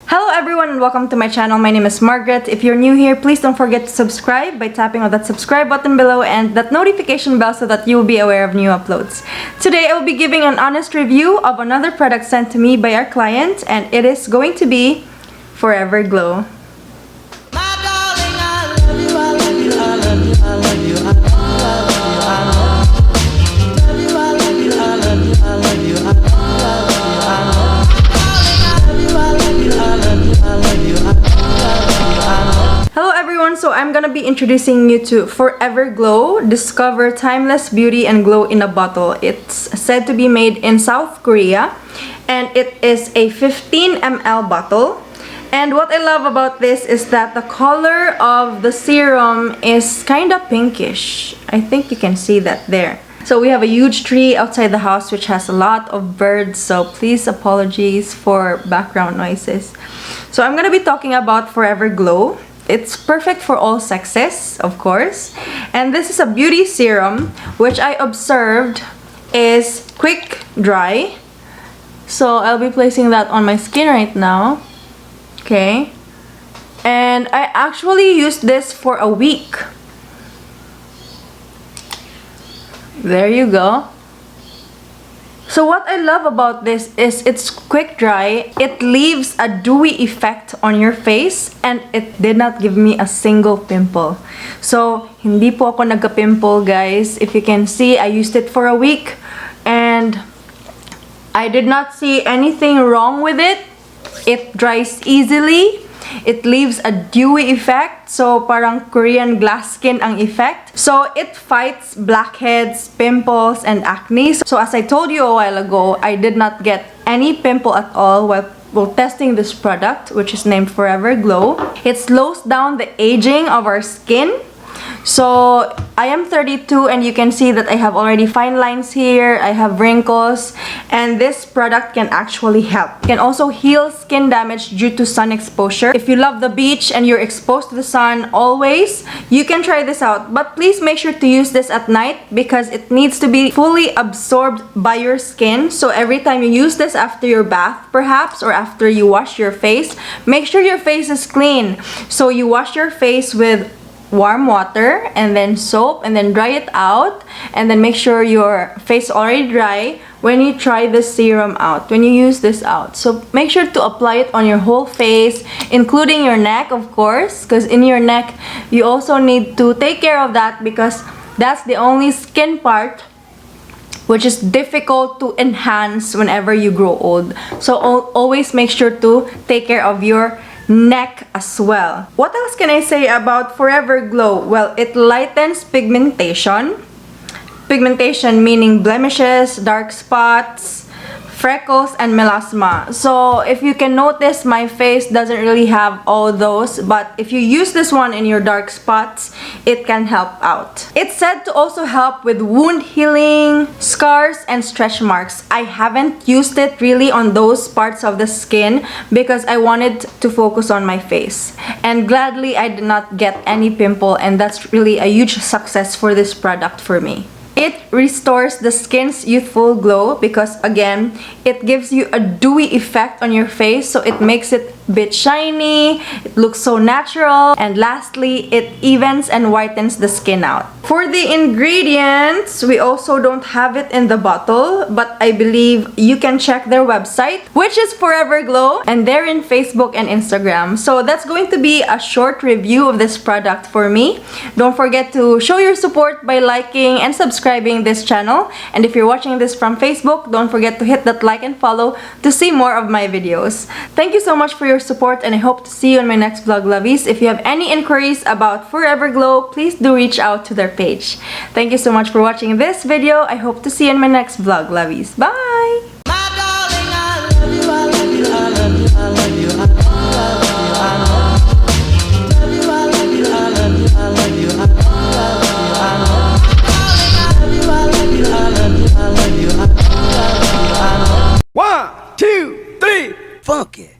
Hello everyone and welcome to my channel. My name is Margrette. If you're new here, please don't forget to subscribe by tapping on that subscribe button below and that notification bell so that you will be aware of new uploads. Today I will be giving an honest review of another product sent to me by our client, and it is going to be Forever Glow. Hello everyone, so I'm gonna be introducing you to Forever Glow. Discover timeless beauty and glow in a bottle. It's said to be made in South Korea and it is a 15 ml bottle. And what I love about this is that the color of the serum is kind of pinkish. I think you can see that there. So we have a huge tree outside the house which has a lot of birds, so please apologies for background noises. So I'm gonna be talking about Forever Glow. It's perfect for all sexes, of course. And this is a beauty serum which I observed is quick dry. So I'll be placing that on my skin right now. Okay. And I actually used this for a week. There you go. So what I love about this is it's quick dry. It leaves a dewy effect on your face and it did not give me a single pimple. So hindi po ako nagka-pimple, guys. If you can see, I used it for a week and I did not see anything wrong with it. It dries easily. It leaves a dewy effect. So parang Korean glass skin ang effect. So it fights blackheads, pimples, and acne. So as I told you a while ago, I did not get any pimple at all while testing this product, which is named Forever Glow. It slows down the aging of our skin. So I am 32 and you can see that I have already fine lines here, I have wrinkles, and this product can actually help. It can also heal skin damage due to sun exposure. If you love the beach and you're exposed to the sun always, you can try this out. But please make sure to use this at night because it needs to be fully absorbed by your skin. So every time you use this after your bath perhaps, or after you wash your face, make sure your face is clean. So you wash your face with warm water and then soap and then dry it out, and then make sure your face already dry when you try the serum out, when you use this out. So make sure to apply it on your whole face, including your neck, of course, because in your neck you also need to take care of that because that's the only skin part which is difficult to enhance whenever you grow old. So always make sure to take care of your neck as well. What else can I say about Forever Glow? Well, it lightens pigmentation. Pigmentation meaning blemishes, dark spots, freckles, and melasma. So if you can notice, my face doesn't really have all those, but if you use this one in your dark spots, it can help out. It's said to also help with wound healing, scars, and stretch marks. I haven't used it really on those parts of the skin because I wanted to focus on my face. And gladly, I did not get any pimple, and that's really a huge success for this product for me. It restores the skin's youthful glow because again, it gives you a dewy effect on your face, so it makes it a bit shiny, it looks so natural, and lastly, it evens and whitens the skin out. For the ingredients, we also don't have it in the bottle, but I believe you can check their website, which is Forever Glow, and they're in Facebook and Instagram. So that's going to be a short review of this product for me. Don't forget to show your support by liking and subscribing this channel, and if you're watching this from Facebook, don't forget to hit that like and follow to see more of my videos. Thank you so much for your support, and I hope to see you on my next vlog, lovies. If you have any inquiries about Forever Glow, please do reach out to their page. Thank you so much for watching this video. I hope to see you in my next vlog, lovies. Bye! One, two, three, funky.